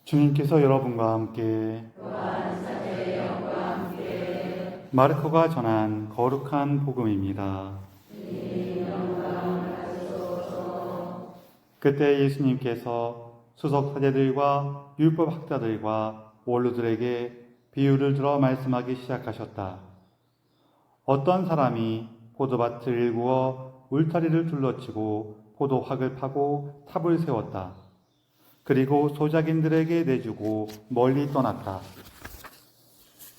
주님께서 여러분과 함께 마르코가 전한 거룩한 복음입니다. 그때 예수님께서 수석 사제들과 율법 학자들과 원로들에게 비유를 들어 말씀하기 시작하셨다. 어떤 사람이 포도밭을 일구어 울타리를 둘러치고 포도학을 파고 탑을 세웠다. 그리고 소작인들에게 내주고 멀리 떠났다.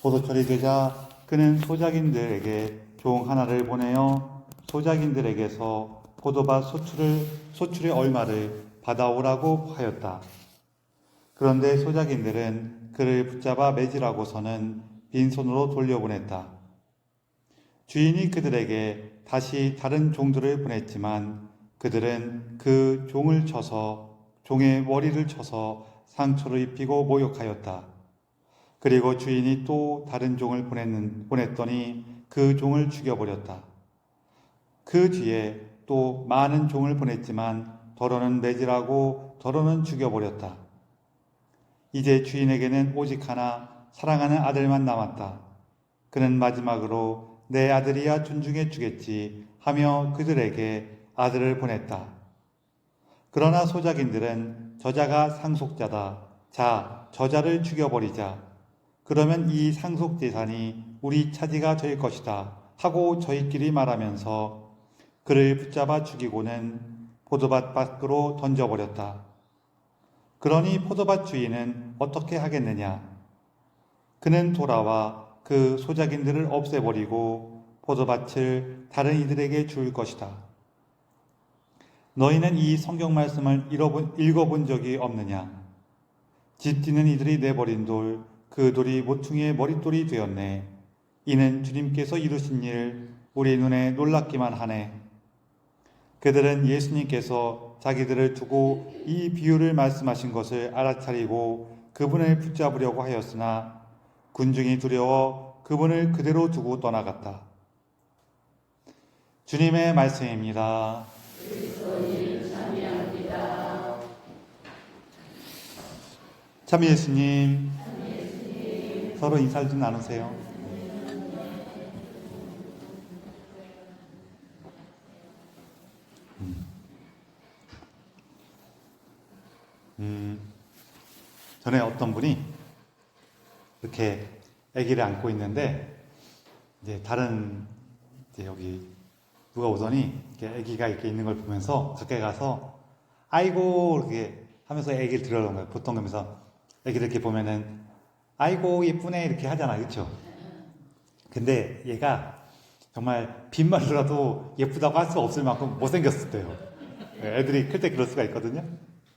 포도철이 되자 그는 소작인들에게 종 하나를 보내어 소작인들에게서 포도밭 소출의 얼마를 받아오라고 하였다. 그런데 소작인들은 그를 붙잡아 매질하고서는 빈손으로 돌려보냈다. 주인이 그들에게 다시 다른 종들을 보냈지만 그들은 그 종의 머리를 쳐서 상처를 입히고 모욕하였다. 그리고 주인이 또 다른 종을 보냈더니 그 종을 죽여버렸다. 그 뒤에 또 많은 종을 보냈지만 더러는 매질하고 더러는 죽여버렸다. 이제 주인에게는 오직 하나 사랑하는 아들만 남았다. 그는 마지막으로 내 아들이야 존중해 주겠지 하며 그들에게 아들을 보냈다. 그러나 소작인들은 저자가 상속자다. 자, 저자를 죽여버리자. 그러면 이 상속재산이 우리 차지가 될 것이다. 하고 저희끼리 말하면서 그를 붙잡아 죽이고는 포도밭 밖으로 던져버렸다. 그러니 포도밭 주인은 어떻게 하겠느냐? 그는 돌아와 그 소작인들을 없애버리고 포도밭을 다른 이들에게 줄 것이다. 너희는 이 성경 말씀을 읽어본 적이 없느냐? 집 뒤는 이들이 내버린 돌, 그 돌이 모퉁이의 머릿돌이 되었네. 이는 주님께서 이루신 일, 우리 눈에 놀랍기만 하네. 그들은 예수님께서 자기들을 두고 이 비유를 말씀하신 것을 알아차리고 그분을 붙잡으려고 하였으나 군중이 두려워 그분을 그대로 두고 떠나갔다. 주님의 말씀입니다. 참 예수님, 서로 인사를 좀 나누세요. 전에 어떤 분이 이렇게 아기를 안고 있는데 이제 여기 누가 오더니 이렇게 아기가 이렇게 있는 걸 보면서 가까이 가서 아이고 이렇게 하면서 아기를 들여다본 거예요. 보통 그러면서 아기를 이렇게 보면은 아이고 예쁘네 이렇게 하잖아, 그렇죠? 근데 얘가 정말 빈말로라도 예쁘다고 할 수 없을 만큼 못생겼었대요. 애들이 클 때 그럴 수가 있거든요.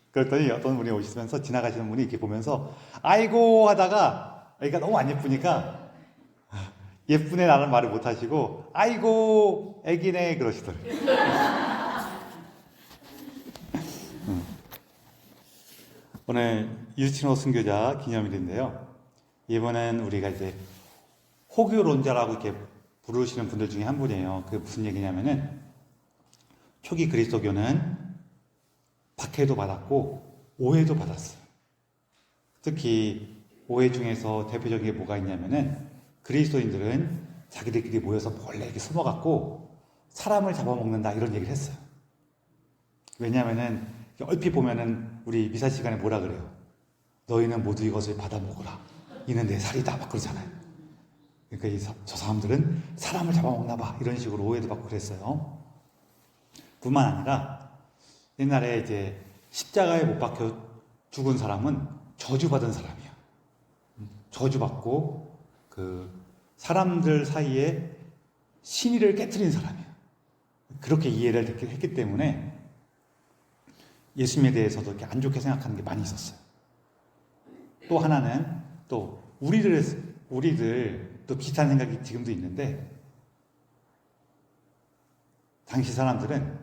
그랬더니 어떤 분이 오시면서 지나가시는 분이 이렇게 보면서 아이고 하다가 애가 너무 안 예쁘니까 예쁘네 라는 말을 못 하시고 아이고 애기네 그러시더래요. 오늘 유치노 순교자 기념일인데요. 이번엔 우리가 이제 호교론자라고 이렇게 부르시는 분들 중에 한 분이에요. 그게 무슨 얘기냐면은 초기 그리스도교는 박해도 받았고 오해도 받았어요. 특히 오해 중에서 대표적인 게 뭐가 있냐면은 그리스도인들은 자기들끼리 모여서 몰래 이렇게 숨어갖고 사람을 잡아먹는다 이런 얘기를 했어요. 왜냐면은 얼핏 보면은 우리 미사 시간에 뭐라 그래요? 너희는 모두 이것을 받아 먹어라. 이는 내 살이다. 막 그러잖아요. 그러니까 저 사람들은 사람을 잡아먹나 봐. 이런 식으로 오해도 받고 그랬어요. 뿐만 아니라 옛날에 이제 십자가에 못 박혀 죽은 사람은 저주받은 사람이야. 저주받고 그 사람들 사이에 신의를 깨트린 사람이야. 그렇게 이해를 했기 때문에 예수님에 대해서도 이렇게 안 좋게 생각하는 게 많이 있었어요. 또 하나는 또 우리들 또 비슷한 생각이 지금도 있는데 당시 사람들은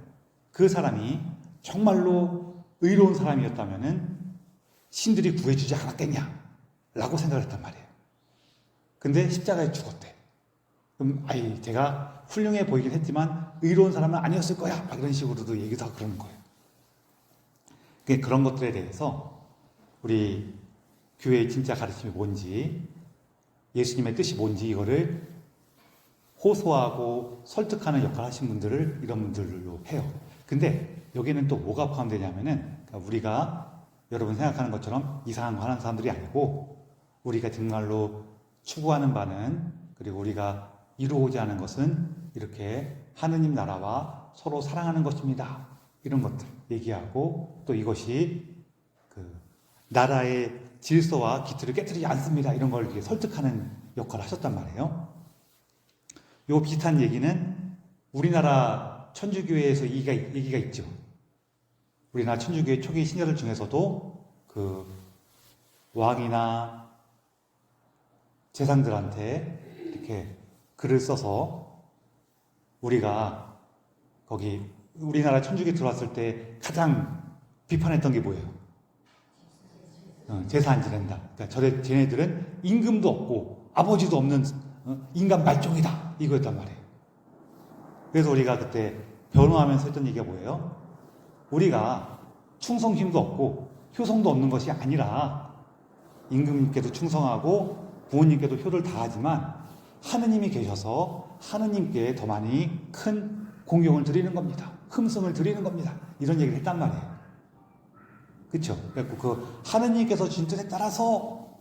그 사람이 정말로 의로운 사람이었다면은 신들이 구해주지 않았겠냐 라고 생각을 했단 말이에요. 근데 십자가에 죽었대. 그럼 제가 훌륭해 보이긴 했지만 의로운 사람은 아니었을 거야 막 이런 식으로도 얘기도 하고 그러는 거예요. 그런 것들에 대해서 우리 교회의 진짜 가르침이 뭔지, 예수님의 뜻이 뭔지 이거를 호소하고 설득하는 역할을 하신 분들을 이런 분들로 해요. 근데 여기는 또 뭐가 포함되냐면은 우리가 여러분 생각하는 것처럼 이상한 거 하는 사람들이 아니고 우리가 정말로 추구하는 바는 그리고 우리가 이루고자 하는 것은 이렇게 하느님 나라와 서로 사랑하는 것입니다. 이런 것들 얘기하고 또 이것이 그 나라의 질서와 기틀을 깨뜨리지 않습니다. 이런 걸 이렇게 설득하는 역할을 하셨단 말이에요. 요 비슷한 얘기는 우리나라 천주교회에서 얘기가 있죠. 우리나라 천주교회 초기 신자들 중에서도 그 왕이나 재상들한테 이렇게 글을 써서 우리가 거기 우리나라 천주교 들어왔을 때 가장 비판했던 게 뭐예요? 제사 안 지낸다. 그러니까 쟤네들은 임금도 없고 아버지도 없는 인간 말종이다. 이거였단 말이에요. 그래서 우리가 그때 변호하면서 했던 얘기가 뭐예요? 우리가 충성심도 없고 효성도 없는 것이 아니라 임금님께도 충성하고 부모님께도 효를 다하지만 하느님이 계셔서 하느님께 더 많이 큰 공경을 드리는 겁니다. 흠성을 드리는 겁니다. 이런 얘기를 했단 말이에요. 그렇죠? 그래서 그 하느님께서 주신 뜻에 따라서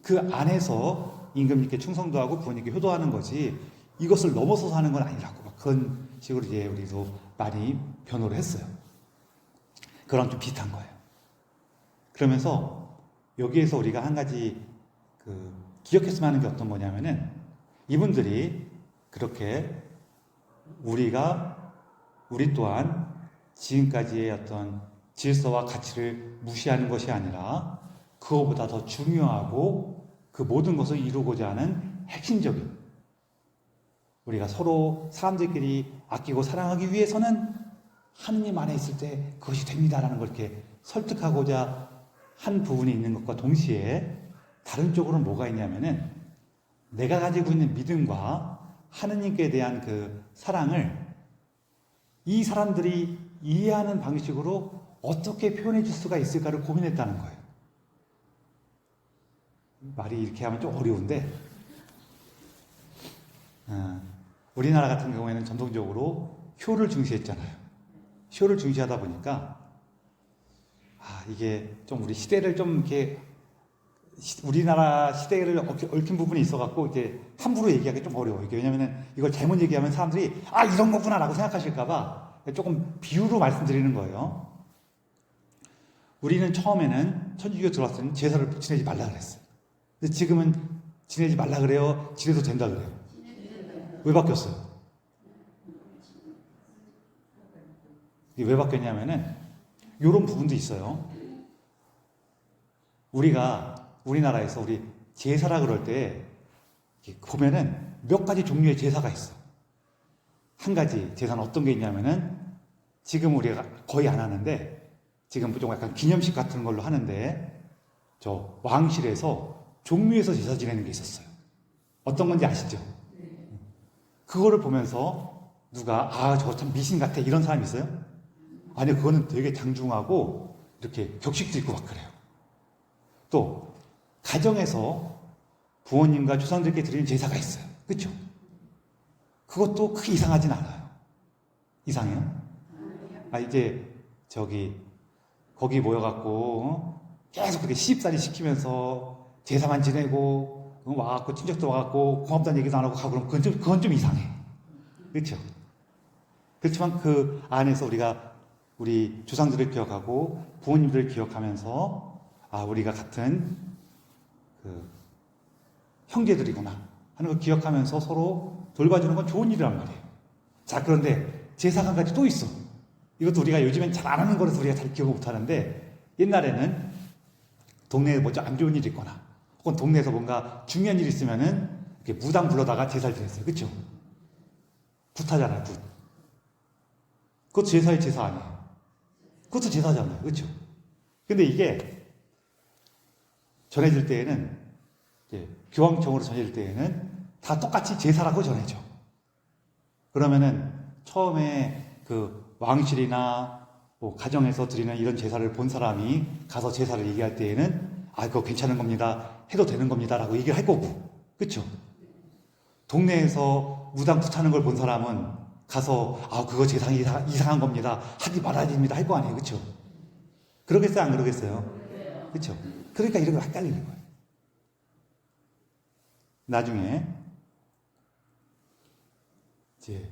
그 안에서 임금님께 충성도 하고 부모님께 효도하는 거지 이것을 넘어서서 하는 건 아니라고 막 그런 식으로 이제 우리도 많이 변호를 했어요. 그랑 좀 비슷한 거예요. 그러면서 여기에서 우리가 한 가지 기억했으면 하는 게 어떤 거냐면은 이분들이 그렇게 우리 또한 지금까지의 어떤 질서와 가치를 무시하는 것이 아니라 그거보다 더 중요하고 그 모든 것을 이루고자 하는 핵심적인 우리가 서로 사람들끼리 아끼고 사랑하기 위해서는 하느님 안에 있을 때 그것이 됩니다라는 걸 이렇게 설득하고자 한 부분이 있는 것과 동시에 다른 쪽으로는 뭐가 있냐면은 내가 가지고 있는 믿음과 하느님께 대한 그 사랑을 이 사람들이 이해하는 방식으로 어떻게 표현해 줄 수가 있을까를 고민했다는 거예요. 말이 이렇게 하면 좀 어려운데 우리나라 같은 경우에는 전통적으로 효를 중시했잖아요. 효를 중시하다 보니까 이게 좀 우리 시대를 좀 이렇게 우리나라 시대를 얽힌 부분이 있어갖고 이제 함부로 얘기하기 좀 어려워요. 왜냐면은 이걸 잘못 얘기하면 사람들이 이런 거구나라고 생각하실까봐 조금 비유로 말씀드리는 거예요. 우리는 처음에는 천주교 들어왔을 때는 제사를 지내지 말라 그랬어요. 근데 지금은 지내지 말라 그래요? 지내도 된다 그래요? 왜 바뀌었어요? 이게 왜 바뀌었냐면은 이런 부분도 있어요. 우리나라에서 우리 제사라 그럴 때 보면은 몇 가지 종류의 제사가 있어. 한 가지 제사는 어떤 게 있냐면은 지금 우리가 거의 안 하는데 지금 좀 약간 기념식 같은 걸로 하는데 저 왕실에서 종묘에서 제사 지내는 게 있었어요. 어떤 건지 아시죠? 그거를 보면서 누가 저거 참 미신 같아 이런 사람이 있어요? 아니요, 그거는 되게 장중하고 이렇게 격식도 있고 막 그래요. 또 가정에서 부모님과 조상들께 드리는 제사가 있어요. 그렇죠? 그것도 크게 이상하진 않아요. 이상해요? 이제 거기 모여갖고 계속 그렇게 시집살이 시키면서 제사만 지내고 와갖고 친척도 와갖고 고맙다는 얘기도 안 하고 가고 그러면 그건 좀 이상해. 그렇죠? 그렇지만 그 안에서 우리 조상들을 기억하고 부모님들을 기억하면서 우리가 같은 형제들이구나 하는 걸 기억하면서 서로 돌봐주는 건 좋은 일이란 말이에요. 자, 그런데 제사가 한 가지 또 있어. 이것도 우리가 요즘엔 잘 안 하는 거라서 우리가 잘 기억을 못 하는데 옛날에는 동네에 뭐죠 안 좋은 일이 있거나 혹은 동네에서 뭔가 중요한 일이 있으면은 이렇게 무당 불러다가 제사를 드렸어요. 그렇죠? 굿하잖아요, 굿. 그것도 제사의 제사 아니에요. 그것도 제사잖아요. 그렇죠? 근데 이게 전해질 때에는 교황청으로 전해질 때에는 다 똑같이 제사라고 전해져. 그러면은 처음에 그 왕실이나 뭐 가정에서 드리는 이런 제사를 본 사람이 가서 제사를 얘기할 때에는 아, 그거 괜찮은 겁니다. 해도 되는 겁니다. 라고 얘기를 할 거고. 그쵸? 동네에서 무당투 타는 걸 본 사람은 가서, 아, 그거 재상이 이상한 겁니다. 하지 말아야 됩니다. 할 거 아니에요. 그쵸? 그러겠어요? 안 그러겠어요? 그쵸? 그러니까 이런 거 헷갈리는 거예요. 나중에, 이제,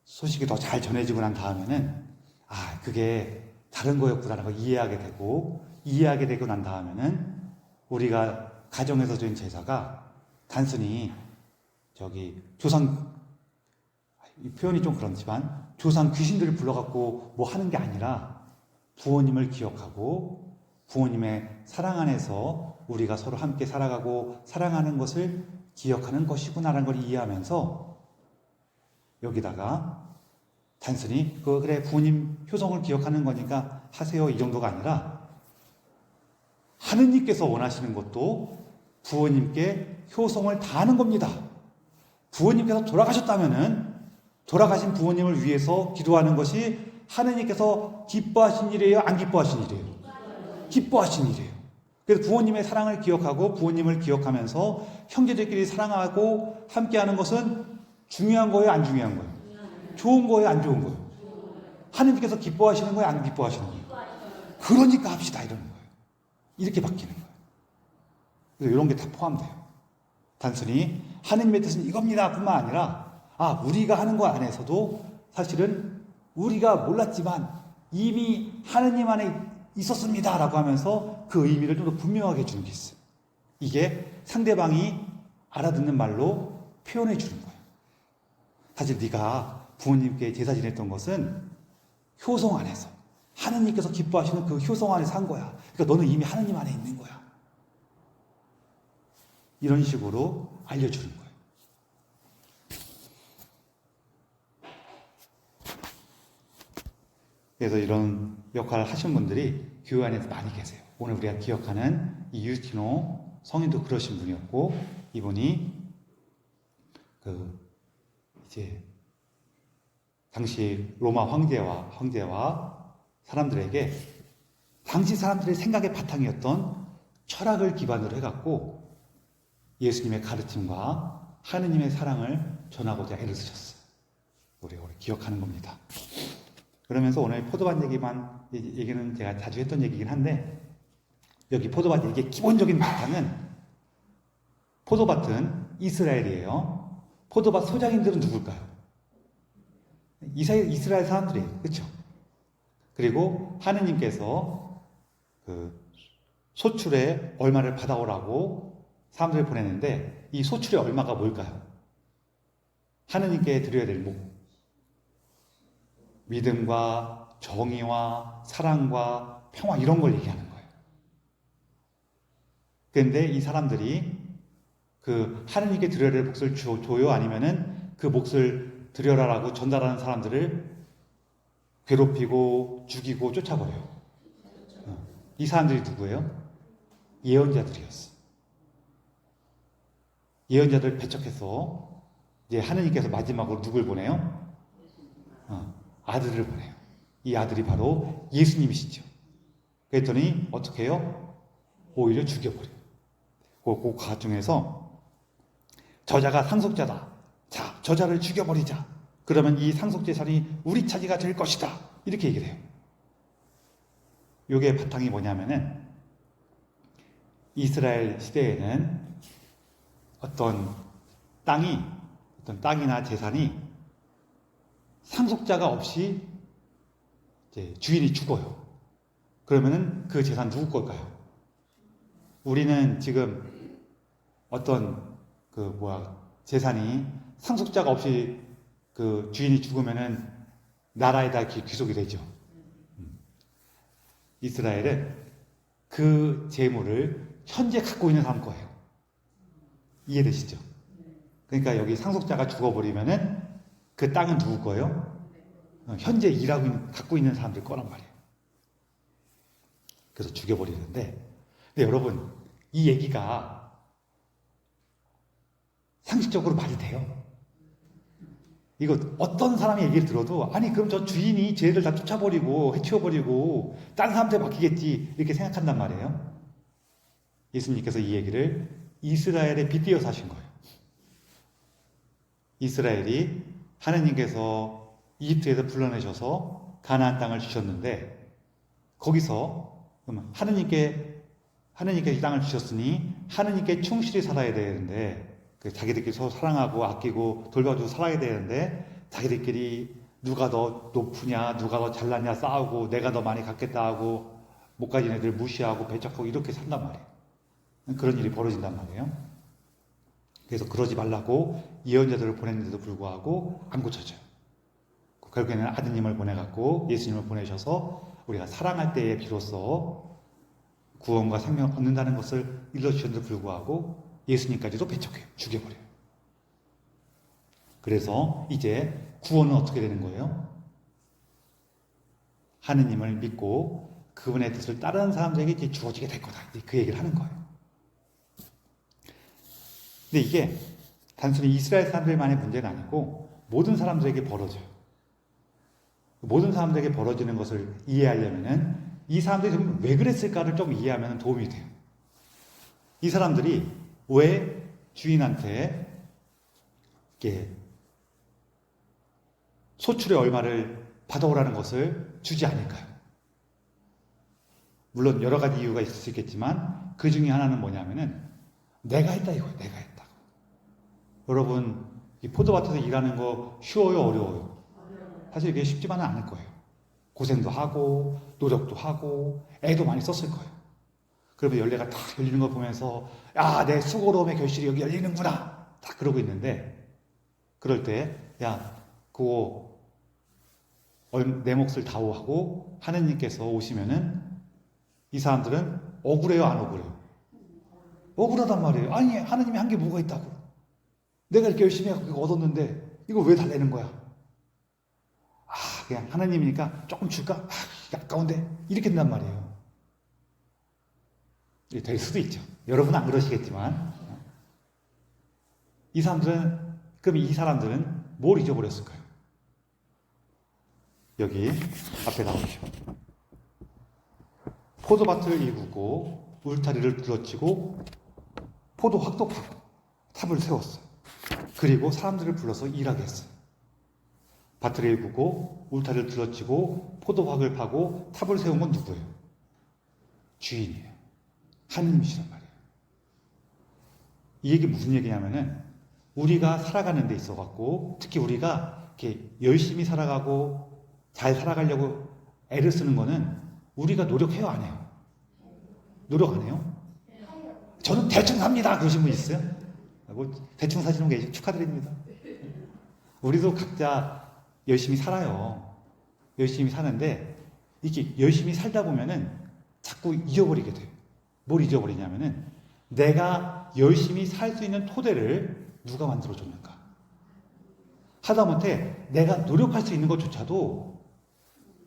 소식이 더 잘 전해지고 난 다음에는, 아, 그게 다른 거였구나라고 이해하게 되고 난 다음에는, 우리가 가정에서 드린 제사가 단순히, 이 표현이 좀 그렇지만, 조상 귀신들을 불러갖고 뭐 하는 게 아니라, 부모님을 기억하고, 부모님의 사랑 안에서 우리가 서로 함께 살아가고, 사랑하는 것을 기억하는 것이구나라는 걸 이해하면서, 여기다가 단순히 그래 부모님 효성을 기억하는 거니까 하세요 이 정도가 아니라 하느님께서 원하시는 것도 부모님께 효성을 다하는 겁니다. 부모님께서 돌아가셨다면은 돌아가신 부모님을 위해서 기도하는 것이 하느님께서 기뻐하신 일이에요? 안 기뻐하신 일이에요? 기뻐하신 일이에요. 그래서 부모님의 사랑을 기억하고 부모님을 기억하면서 형제들끼리 사랑하고 함께하는 것은 중요한 거예요? 안 중요한 거예요? 좋은 거예요? 안 좋은 거예요? 하느님께서 기뻐하시는 거예요? 안 기뻐하시는 거예요? 그러니까 합시다 이러는 거예요. 이렇게 바뀌는 거예요. 그래서 이런 게 다 포함돼요. 단순히 하느님의 뜻은 이겁니다 뿐만 아니라 우리가 하는 거 안에서도 사실은 우리가 몰랐지만 이미 하느님 안에 있었습니다 라고 하면서 그 의미를 좀 더 분명하게 해주는 게 있어요. 이게 상대방이 알아듣는 말로 표현해 주는 거예요. 사실 네가 부모님께 제사 지냈던 것은 효성 안에서 하느님께서 기뻐하시는 그 효성 안에서 한 거야. 그러니까 너는 이미 하느님 안에 있는 거야. 이런 식으로 알려주는 거예요. 그래서 이런 역할을 하신 분들이 교회 안에서 많이 계세요. 오늘 우리가 기억하는 이 유스티노 성인도 그러신 분이었고, 이분이 이제 당시 로마 황제와 사람들에게 당시 사람들의 생각의 바탕이었던 철학을 기반으로 해갖고 예수님의 가르침과 하느님의 사랑을 전하고자 애를 쓰셨어요. 우리가 기억하는 겁니다. 그러면서 오늘 포도밭 얘기는 제가 자주 했던 얘기긴 한데, 여기 포도밭 얘기의 기본적인 바탕은 포도밭은 이스라엘이에요. 포도밭 소장인들은 누굴까요? 이스라엘 사람들이에요. 그렇죠? 그리고 하느님께서 그 소출의 얼마를 받아오라고 사람들을 보냈는데, 이 소출의 얼마가 뭘까요? 하느님께 드려야 될 믿음과 정의와 사랑과 평화 이런 걸 얘기하는 거예요. 그런데 이 사람들이 그 하느님께 드려야 될 몫을 줘요? 아니면은 그 몫을 드려라라고 전달하는 사람들을 괴롭히고 죽이고 쫓아버려요. 이 사람들이 누구예요? 예언자들이었어. 예언자들 배척해서 이제 하느님께서 마지막으로 누굴 보내요? 아들을 보내요. 이 아들이 바로 예수님이시죠. 그랬더니 어떻게 해요? 오히려 죽여버려요. 그 과정에서 저자가 상속자다. 자, 저자를 죽여버리자. 그러면 이 상속재산이 우리 차지가 될 것이다. 이렇게 얘기를 해요. 이게 바탕이 뭐냐면은 이스라엘 시대에는 어떤 땅이나 재산이 상속자가 없이 이제 주인이 죽어요. 그러면은 그 재산 누구 걸까요? 우리는 지금 어떤 재산이 상속자가 없이 그 주인이 죽으면은 나라에다 귀속이 되죠. 이스라엘은 그 재물을 현재 갖고 있는 사람 거예요. 이해되시죠? 그러니까 여기 상속자가 죽어버리면은 그 땅은 누구 거예요? 현재 갖고 있는 사람들 거란 말이에요. 그래서 죽여버리는데, 근데 여러분, 이 얘기가 상식적으로 말이 돼요? 이거 어떤 사람의 얘기를 들어도 아니 그럼 저 주인이 쟤들 다 쫓아버리고 해치워버리고 다른 사람한테 맡기겠지 이렇게 생각한단 말이에요. 예수님께서 이 얘기를 이스라엘에 빗대어서 하신 거예요. 이스라엘이 하느님께서 이집트에서 불러내셔서 가나안 땅을 주셨는데 거기서 하느님께 이 땅을 주셨으니 하느님께 충실히 살아야 되는데 자기들끼리 서로 사랑하고 아끼고 돌봐주고 살아야 되는데 자기들끼리 누가 더 높으냐 누가 더 잘났냐 싸우고 내가 더 많이 갖겠다 하고 못 가진 애들 무시하고 배척하고 이렇게 산단 말이에요. 그런 일이 벌어진단 말이에요. 그래서 그러지 말라고 예언자들을 보냈는데도 불구하고 안 고쳐져요. 결국에는 아드님을 보내갖고 예수님을 보내셔서 우리가 사랑할 때에 비로소 구원과 생명을 얻는다는 것을 일러주셨는데도 불구하고 예수님까지도 배척해요. 죽여버려요. 그래서 이제 구원은 어떻게 되는 거예요? 하느님을 믿고 그분의 뜻을 따르는 사람들에게 이제 주어지게 될 거다. 그 얘기를 하는 거예요. 근데 이게 단순히 이스라엘 사람들만의 문제는 아니고 모든 사람들에게 벌어져요. 모든 사람들에게 벌어지는 것을 이해하려면은 이 사람들이 좀 왜 그랬을까를 좀 이해하면 도움이 돼요. 이 사람들이 왜 주인한테 이렇게 소출의 얼마를 받아오라는 것을 주지 않을까요? 물론 여러 가지 이유가 있을 수 있겠지만 그 중에 하나는 뭐냐면은 내가 했다 이거예요. 내가 했다. 여러분 이 포도밭에서 일하는 거 쉬워요? 어려워요? 사실 이게 쉽지만은 않을 거예요. 고생도 하고 노력도 하고 애도 많이 썼을 거예요. 그러면 열매가 딱 열리는 걸 보면서 야, 내 수고로움의 결실이 여기 열리는구나 딱 그러고 있는데 그럴 때 야, 그거 내 몫을 다오하고 하느님께서 오시면은 이 사람들은 억울해요? 안 억울해요? 억울하단 말이에요. 아니 하느님이 한 게 뭐가 있다고 내가 이렇게 열심히 하고 이거 얻었는데 이거 왜 달래는 거야? 그냥 하나님이니까 조금 줄까? 아까운데 이렇게 된단 말이에요. 될 수도 있죠. 여러분은 안 그러시겠지만 그럼 이 사람들은 뭘 잊어버렸을까요? 여기 앞에 나오시죠. 포도밭을 일구고 울타리를 둘러치고 포도 확독하고 탑을 세웠어요. 그리고 사람들을 불러서 일하게 했어요. 밭을 일구고 울타리를 둘러치고 포도박을 파고 탑을 세운 건 누구예요? 주인이에요. 하느님이시란 말이에요. 이 얘기 무슨 얘기냐면은 우리가 살아가는 데 있어 갖고 특히 우리가 이렇게 열심히 살아가고 잘 살아가려고 애를 쓰는 거는 우리가 노력해요 안 해요? 노력 안 해요? 저는 대충 삽니다 그러신 분 있어요? 뭐 대충 사시는 분 계시죠? 축하드립니다. 우리도 각자 열심히 살아요. 열심히 사는데 이렇게 열심히 살다 보면은 자꾸 잊어버리게 돼요. 뭘 잊어버리냐면은 내가 열심히 살 수 있는 토대를 누가 만들어줬는가. 하다못해 내가 노력할 수 있는 것조차도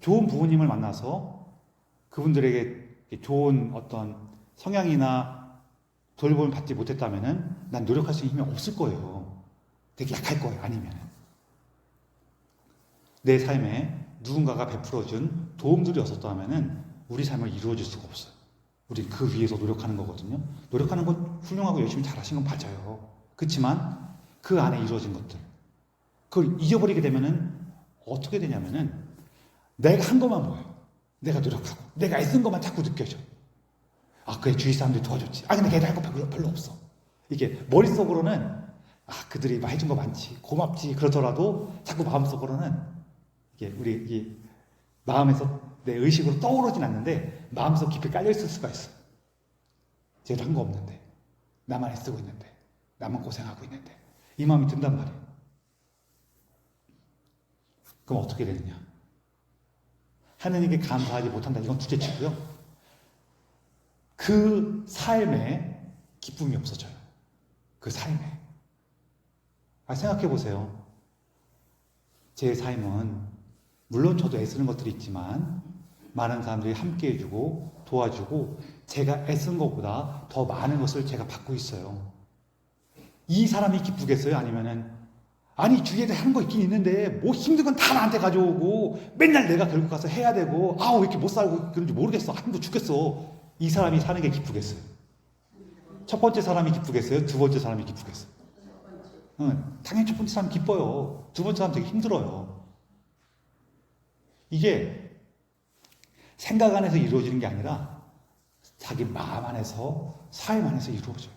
좋은 부모님을 만나서 그분들에게 좋은 어떤 성향이나 돌봄을 받지 못했다면은 난 노력할 수 있는 힘이 없을 거예요. 되게 약할 거예요. 아니면은. 내 삶에 누군가가 베풀어준 도움들이 없었다면은 우리 삶을 이루어질 수가 없어요. 우리 그 위에서 노력하는 거거든요. 노력하는 건 훌륭하고 열심히 잘하신 건 맞아요. 그렇지만 그 안에 이루어진 것들 그걸 잊어버리게 되면은 어떻게 되냐면은 내가 한 것만 보여요. 내가 노력하고 내가 애쓴 것만 자꾸 느껴져. 그래 주위 사람들이 도와줬지. 근데 걔들 할 거 별로 없어. 이게 머릿속으로는 그들이 막 해준 거 많지 고맙지 그러더라도 자꾸 마음속으로는 우리 마음에서 내 의식으로 떠오르진 않는데 마음속 깊이 깔려있을 수가 있어. 쟤도 한 거 없는데 나만 애쓰고 있는데 나만 고생하고 있는데 이 마음이 든단 말이에요. 그럼 어떻게 되느냐? 하느님께 감사하지 못한다 이건 둘째치고요. 그 삶에 기쁨이 없어져요. 그 삶에 생각해 보세요. 제 삶은 물론 저도 애쓰는 것들이 있지만 많은 사람들이 함께 해주고 도와주고 제가 애쓴 것보다 더 많은 것을 제가 받고 있어요. 이 사람이 기쁘겠어요? 아니면은 아니 주위에 하는 거 있긴 있는데 뭐 힘든 건 다 나한테 가져오고 맨날 내가 결국 가서 해야 되고 아우 왜 이렇게 못 살고 그런지 모르겠어. 힘들어 죽겠어. 이 사람이 사는 게 기쁘겠어요? 첫 번째 사람이 기쁘겠어요? 두 번째 사람이 기쁘겠어요? 응, 당연히 첫 번째 사람 기뻐요. 두 번째 사람 되게 힘들어요. 이게 생각 안에서 이루어지는 게 아니라 자기 마음 안에서 삶 안에서 이루어져요.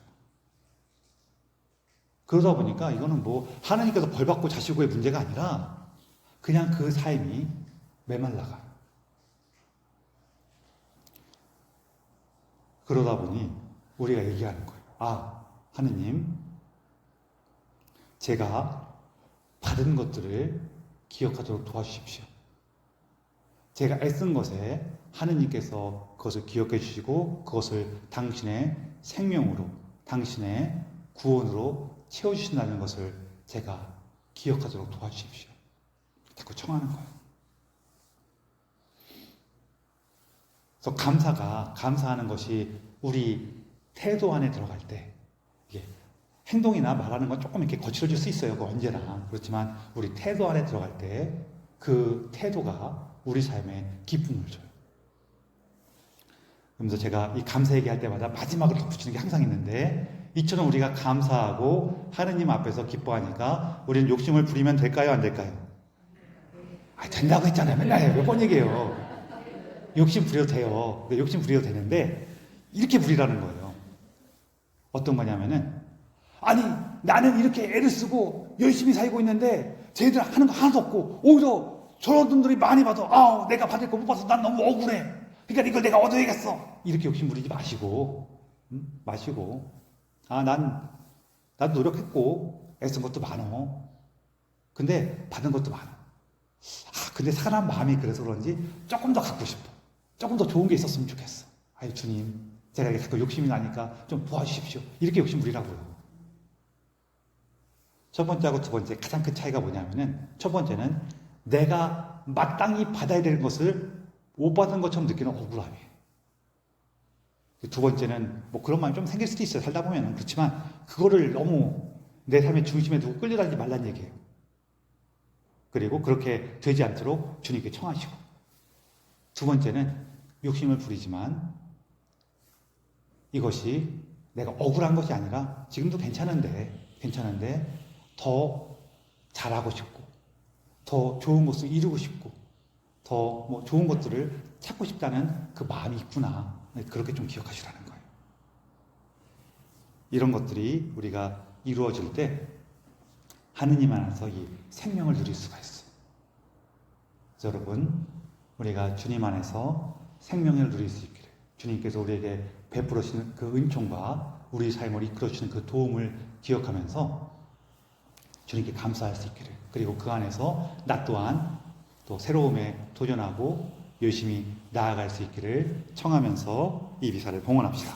그러다 보니까 이거는 뭐 하나님께서 벌 받고 자시고의 문제가 아니라 그냥 그 삶이 메말라가요. 그러다 보니 우리가 얘기하는 거예요. 아, 하느님, 제가 받은 것들을 기억하도록 도와주십시오. 제가 애쓴 것에 하느님께서 그것을 기억해 주시고 그것을 당신의 생명으로, 당신의 구원으로 채워주신다는 것을 제가 기억하도록 도와주십시오. 자꾸 청하는 거예요. 그래서 감사하는 것이 우리 태도 안에 들어갈 때, 이게 행동이나 말하는 건 조금 이렇게 거칠어질 수 있어요. 그 언제나. 그렇지만 우리 태도 안에 들어갈 때 그 태도가 우리 삶에 기쁨을 줘요. 그러면서 제가 이 감사 얘기할 때마다 마지막으로 덧붙이는 게 항상 있는데, 이처럼 우리가 감사하고 하느님 앞에서 기뻐하니까 우리는 욕심을 부리면 될까요? 안 될까요? 아, 된다고 했잖아요. 맨날 몇 번 얘기해요. 욕심 부려도 돼요. 욕심 부려도 되는데 이렇게 부리라는 거예요. 어떤 거냐면은, 아니 나는 이렇게 애를 쓰고 열심히 살고 있는데 쟤들 하는 거 하나도 없고 오히려 저런 분들이 많이 받아. 아우 내가 받을 거 못 받아서 난 너무 억울해. 그러니까 이걸 내가 얻어야겠어. 이렇게 욕심 부리지 마시고, 마시고, 아, 나도 노력했고 애쓴 것도 많어. 근데 받은 것도 많아. 아, 근데 사람 마음이 그래서 그런지 조금 더 갖고 싶어. 조금 더 좋은 게 있었으면 좋겠어. 아유 주님, 제가 이렇게 자꾸 욕심이 나니까 좀 도와주십시오. 이렇게 욕심 부리라고요. 첫 번째하고 두 번째 가장 큰 차이가 뭐냐면은, 첫 번째는 내가 마땅히 받아야 되는 것을 못 받은 것처럼 느끼는 억울함이에요. 두 번째는 뭐 그런 마음이 좀 생길 수도 있어요. 살다 보면은. 그렇지만 그거를 너무 내 삶의 중심에 두고 끌려다니지 말란 얘기예요. 그리고 그렇게 되지 않도록 주님께 청하시고, 두 번째는 욕심을 부리지만 이것이 내가 억울한 것이 아니라 지금도 괜찮은데 더 잘하고 싶고 더 좋은 것을 이루고 싶고 더 뭐 좋은 것들을 찾고 싶다는 그 마음이 있구나. 그렇게 좀 기억하시라는 거예요. 이런 것들이 우리가 이루어질 때 하느님 안에서 이 생명을 누릴 수가 있어요. 그래서 여러분, 우리가 주님 안에서 생명을 누릴 수 있기를, 주님께서 우리에게 베풀어 주시는 그 은총과 우리 삶을 이끌어 주시는 그 도움을 기억하면서 주님께 감사할 수 있기를, 그리고 그 안에서 나 또한 또 새로움에 도전하고 열심히 나아갈 수 있기를 청하면서 이 미사를 봉헌합시다.